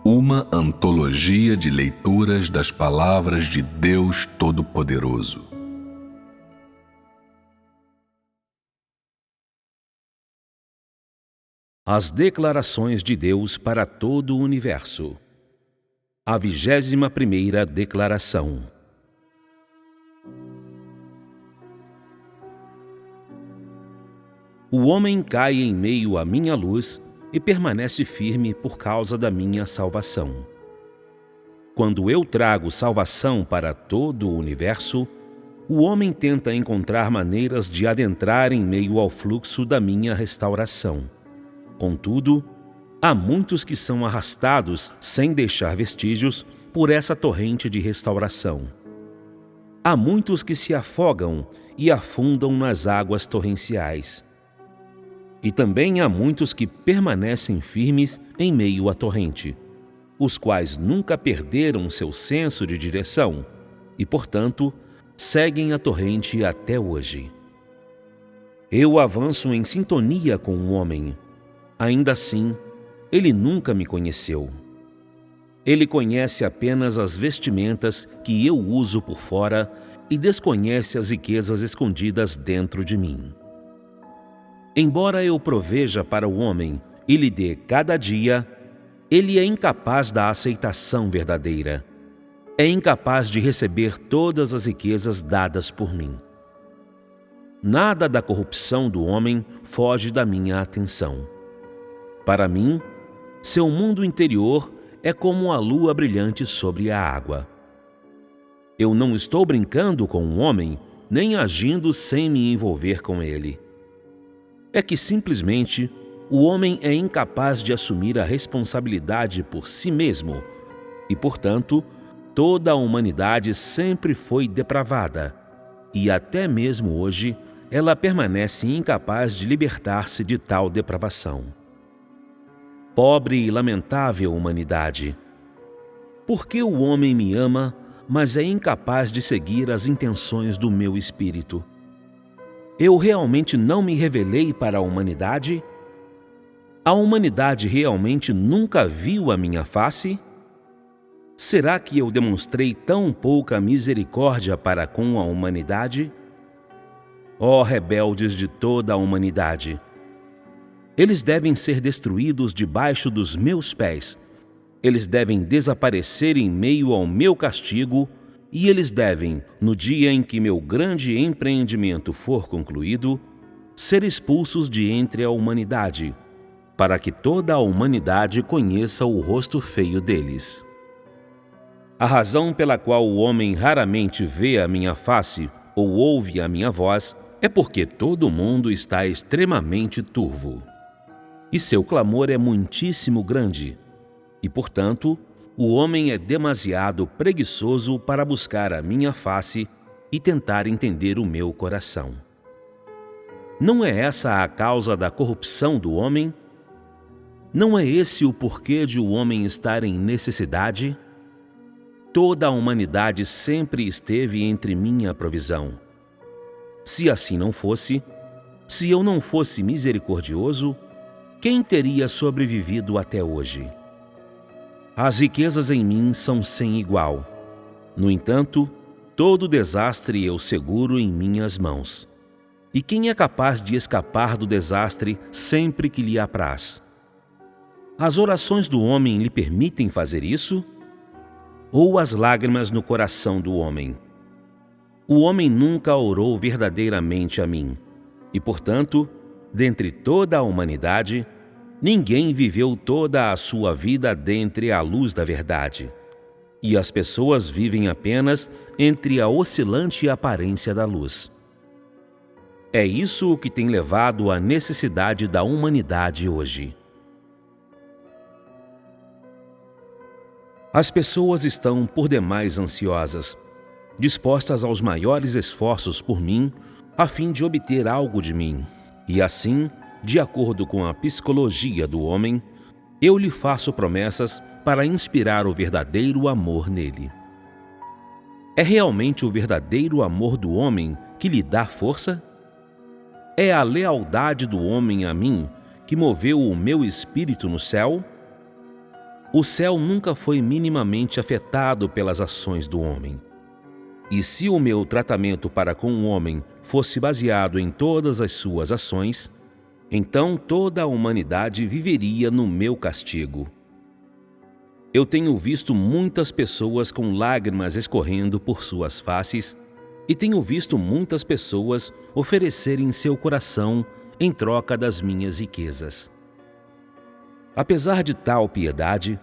Uma antologia de leituras das palavras de Deus Todo-Poderoso. As declarações de Deus para todo o universo. A 21ª declaração. O homem cai em meio à minha luz e permanece firme por causa da minha salvação. Quando eu trago salvação para todo o universo, o homem tenta encontrar maneiras de adentrar em meio ao fluxo da minha restauração. Contudo, há muitos que são arrastados sem deixar vestígios por essa torrente de restauração. Há muitos que se afogam e afundam nas águas torrenciais. E também há muitos que permanecem firmes em meio à torrente, os quais nunca perderam seu senso de direção e, portanto, seguem a torrente até hoje. Eu avanço em sintonia com o homem. Ainda assim, ele nunca me conheceu. Ele conhece apenas as vestimentas que eu uso por fora e desconhece as riquezas escondidas dentro de mim. Embora eu proveja para o homem e lhe dê cada dia, ele é incapaz da aceitação verdadeira. É incapaz de receber todas as riquezas dadas por mim. Nada da corrupção do homem foge da minha atenção. Para mim, seu mundo interior é como a lua brilhante sobre a água. Eu não estou brincando com o homem, nem agindo sem me envolver com ele. É que simplesmente o homem é incapaz de assumir a responsabilidade por si mesmo e, portanto, toda a humanidade sempre foi depravada e até mesmo hoje ela permanece incapaz de libertar-se de tal depravação. Pobre e lamentável humanidade! Por que o homem me ama, mas é incapaz de seguir as intenções do meu espírito? Eu realmente não me revelei para a humanidade? A humanidade realmente nunca viu a minha face? Será que eu demonstrei tão pouca misericórdia para com a humanidade? Ó rebeldes de toda a humanidade! Eles devem ser destruídos debaixo dos meus pés. Eles devem desaparecer em meio ao meu castigo e eles devem, no dia em que meu grande empreendimento for concluído, ser expulsos de entre a humanidade, para que toda a humanidade conheça o rosto feio deles. A razão pela qual o homem raramente vê a minha face ou ouve a minha voz é porque todo mundo está extremamente turvo. E seu clamor é muitíssimo grande, e, portanto, o homem é demasiado preguiçoso para buscar a minha face e tentar entender o meu coração. Não é essa a causa da corrupção do homem? Não é esse o porquê de o homem estar em necessidade? Toda a humanidade sempre esteve entre minha provisão. Se assim não fosse, se eu não fosse misericordioso, quem teria sobrevivido até hoje? As riquezas em mim são sem igual. No entanto, todo desastre eu seguro em minhas mãos. E quem é capaz de escapar do desastre sempre que lhe apraz? As orações do homem lhe permitem fazer isso? Ou as lágrimas no coração do homem? O homem nunca orou verdadeiramente a mim, e, portanto, dentre toda a humanidade, ninguém viveu toda a sua vida dentre a luz da verdade, e as pessoas vivem apenas entre a oscilante aparência da luz. É isso o que tem levado à necessidade da humanidade hoje. As pessoas estão por demais ansiosas, dispostas aos maiores esforços por mim, a fim de obter algo de mim, e assim, de acordo com a psicologia do homem, eu lhe faço promessas para inspirar o verdadeiro amor nele. É realmente o verdadeiro amor do homem que lhe dá força? É a lealdade do homem a mim que moveu o meu espírito no céu? O céu nunca foi minimamente afetado pelas ações do homem. E se o meu tratamento para com o homem fosse baseado em todas as suas ações, então toda a humanidade viveria no meu castigo. Eu tenho visto muitas pessoas com lágrimas escorrendo por suas faces e tenho visto muitas pessoas oferecerem seu coração em troca das minhas riquezas. Apesar de tal piedade,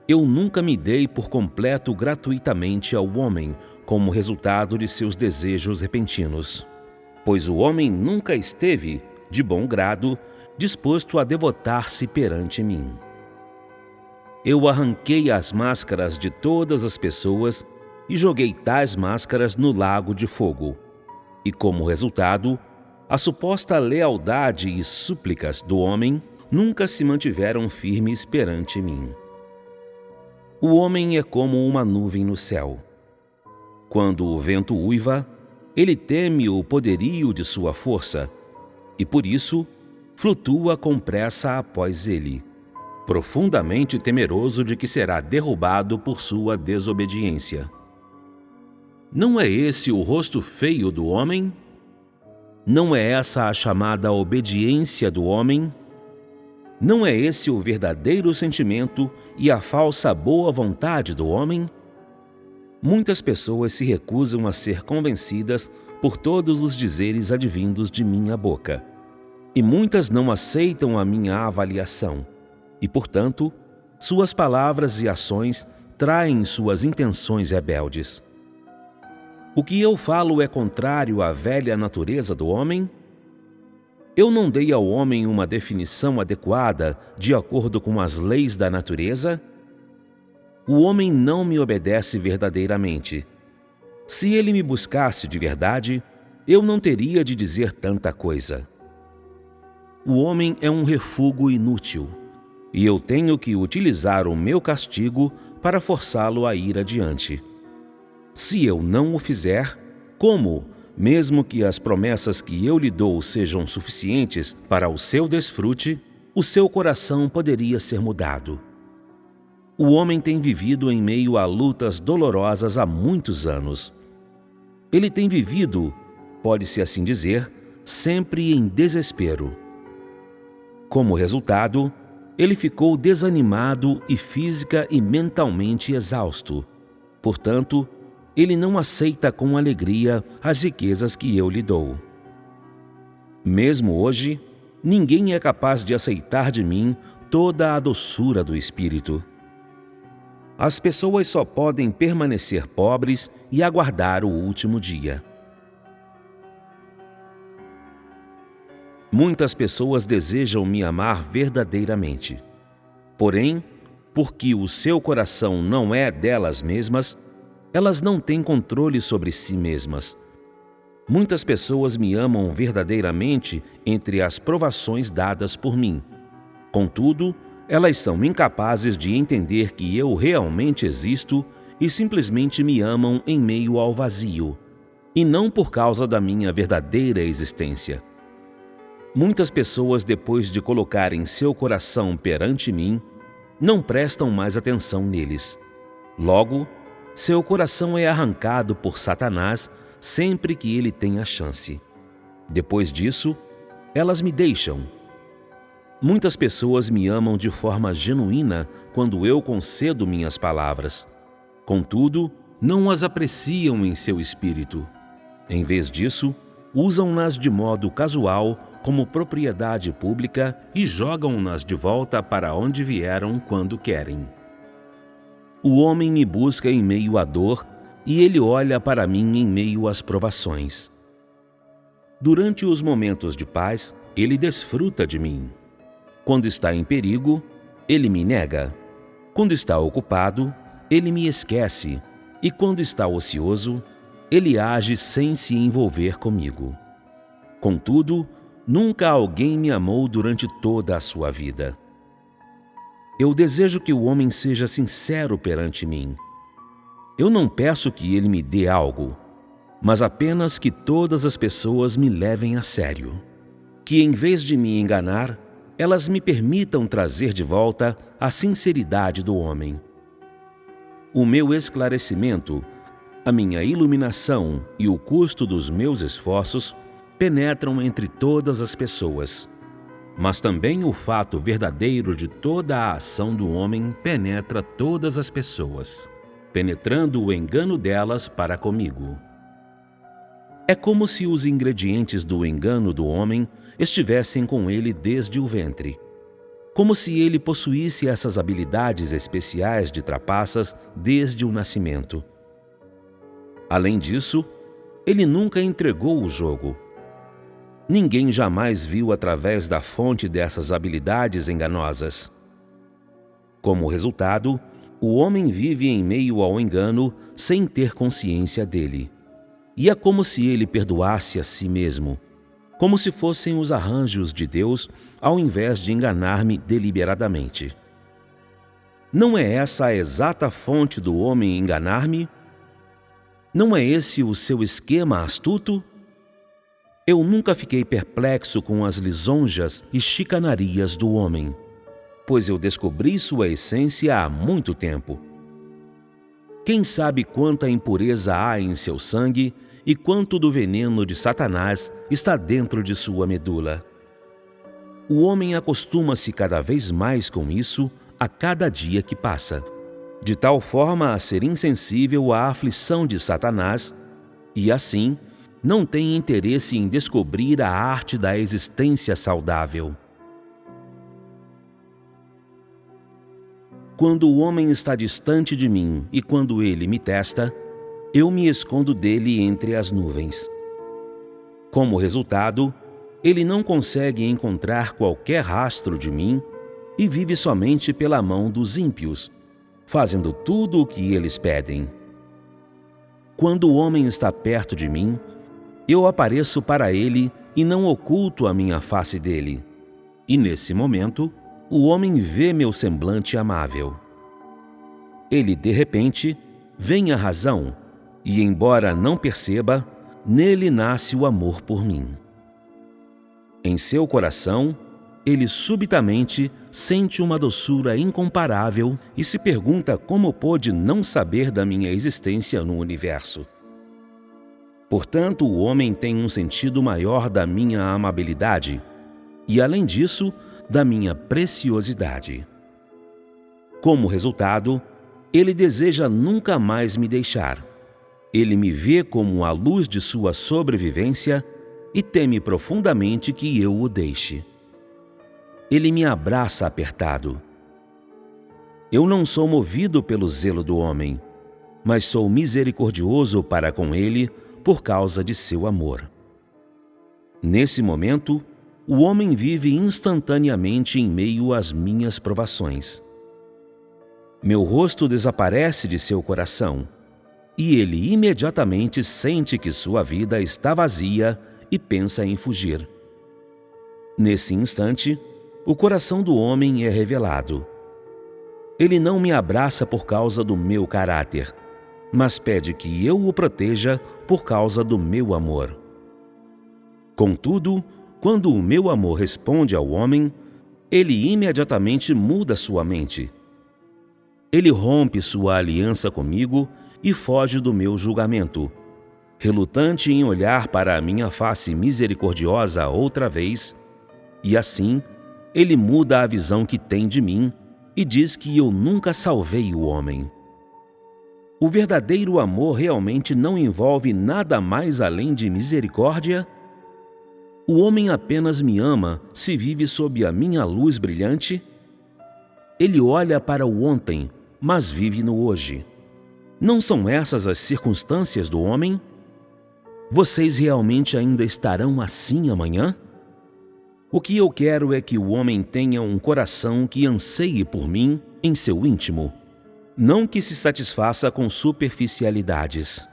eu nunca me dei por completo gratuitamente ao homem como resultado de seus desejos repentinos, pois o homem nunca esteve, de bom grado, disposto a devotar-se perante mim. Eu arranquei as máscaras de todas as pessoas e joguei tais máscaras no lago de fogo. E como resultado, a suposta lealdade e súplicas do homem nunca se mantiveram firmes perante mim. O homem é como uma nuvem no céu. Quando o vento uiva, ele teme o poderio de sua força e, por isso, flutua com pressa após ele, profundamente temeroso de que será derrubado por sua desobediência. Não é esse o rosto feio do homem? Não é essa a chamada obediência do homem? Não é esse o verdadeiro sentimento e a falsa boa vontade do homem? Muitas pessoas se recusam a ser convencidas por todos os dizeres advindos de minha boca. E muitas não aceitam a minha avaliação. E, portanto, suas palavras e ações traem suas intenções rebeldes. O que eu falo é contrário à velha natureza do homem? Eu não dei ao homem uma definição adequada de acordo com as leis da natureza? O homem não me obedece verdadeiramente. Se ele me buscasse de verdade, eu não teria de dizer tanta coisa. O homem é um refúgio inútil, e eu tenho que utilizar o meu castigo para forçá-lo a ir adiante. Se eu não o fizer, como, mesmo que as promessas que eu lhe dou sejam suficientes para o seu desfrute, o seu coração poderia ser mudado? O homem tem vivido em meio a lutas dolorosas há muitos anos. Ele tem vivido, pode-se assim dizer, sempre em desespero. Como resultado, ele ficou desanimado e física e mentalmente exausto. Portanto, ele não aceita com alegria as riquezas que eu lhe dou. Mesmo hoje, ninguém é capaz de aceitar de mim toda a doçura do espírito. As pessoas só podem permanecer pobres e aguardar o último dia. Muitas pessoas desejam me amar verdadeiramente. Porém, porque o seu coração não é delas mesmas, elas não têm controle sobre si mesmas. Muitas pessoas me amam verdadeiramente entre as provações dadas por mim. Contudo, elas são incapazes de entender que eu realmente existo e simplesmente me amam em meio ao vazio, e não por causa da minha verdadeira existência. Muitas pessoas, depois de colocarem seu coração perante mim, não prestam mais atenção neles. Logo, seu coração é arrancado por Satanás sempre que ele tem a chance. Depois disso, elas me deixam. Muitas pessoas me amam de forma genuína quando eu concedo minhas palavras. Contudo, não as apreciam em seu espírito. Em vez disso, usam-nas de modo casual como propriedade pública e jogam-nas de volta para onde vieram quando querem. O homem me busca em meio à dor e ele olha para mim em meio às provações. Durante os momentos de paz, ele desfruta de mim. Quando está em perigo, ele me nega. Quando está ocupado, ele me esquece. E quando está ocioso, ele age sem se envolver comigo. Contudo, nunca alguém me amou durante toda a sua vida. Eu desejo que o homem seja sincero perante mim. Eu não peço que ele me dê algo, mas apenas que todas as pessoas me levem a sério. Que em vez de me enganar, elas me permitam trazer de volta a sinceridade do homem. O meu esclarecimento, a minha iluminação e o custo dos meus esforços penetram entre todas as pessoas. Mas também o fato verdadeiro de toda a ação do homem penetra todas as pessoas, penetrando o engano delas para comigo. É como se os ingredientes do engano do homem estivessem com ele desde o ventre. Como se ele possuísse essas habilidades especiais de trapaças desde o nascimento. Além disso, ele nunca entregou o jogo. Ninguém jamais viu através da fonte dessas habilidades enganosas. Como resultado, o homem vive em meio ao engano sem ter consciência dele. E é como se ele perdoasse a si mesmo, como se fossem os arranjos de Deus, ao invés de enganar-me deliberadamente. Não é essa a exata fonte do homem enganar-me? Não é esse o seu esquema astuto? Eu nunca fiquei perplexo com as lisonjas e chicanarias do homem, pois eu descobri sua essência há muito tempo. Quem sabe quanta impureza há em seu sangue e quanto do veneno de Satanás está dentro de sua medula? O homem acostuma-se cada vez mais com isso a cada dia que passa, de tal forma a ser insensível à aflição de Satanás e, assim, não tem interesse em descobrir a arte da existência saudável. Quando o homem está distante de mim e quando ele me testa, eu me escondo dele entre as nuvens. Como resultado, ele não consegue encontrar qualquer rastro de mim e vive somente pela mão dos ímpios, fazendo tudo o que eles pedem. Quando o homem está perto de mim, eu apareço para ele e não oculto a minha face dele. E nesse momento, o homem vê meu semblante amável. Ele, de repente, vê a razão, e embora não perceba, nele nasce o amor por mim. Em seu coração, ele subitamente sente uma doçura incomparável e se pergunta como pôde não saber da minha existência no universo. Portanto, o homem tem um sentido maior da minha amabilidade e, além disso, da minha preciosidade. Como resultado, ele deseja nunca mais me deixar. Ele me vê como a luz de sua sobrevivência e teme profundamente que eu o deixe. Ele me abraça apertado. Eu não sou movido pelo zelo do homem, mas sou misericordioso para com ele por causa de seu amor. Nesse momento, o homem vive instantaneamente em meio às minhas provações. Meu rosto desaparece de seu coração, e ele imediatamente sente que sua vida está vazia e pensa em fugir. Nesse instante, o coração do homem é revelado. Ele não me abraça por causa do meu caráter, mas pede que eu o proteja por causa do meu amor. Contudo, quando o meu amor responde ao homem, ele imediatamente muda sua mente. Ele rompe sua aliança comigo e foge do meu julgamento, relutante em olhar para a minha face misericordiosa outra vez, e assim ele muda a visão que tem de mim e diz que eu nunca salvei o homem. O verdadeiro amor realmente não envolve nada mais além de misericórdia? O homem apenas me ama se vive sob a minha luz brilhante? Ele olha para o ontem, mas vive no hoje. Não são essas as circunstâncias do homem? Vocês realmente ainda estarão assim amanhã? O que eu quero é que o homem tenha um coração que anseie por mim em seu íntimo, não que se satisfaça com superficialidades.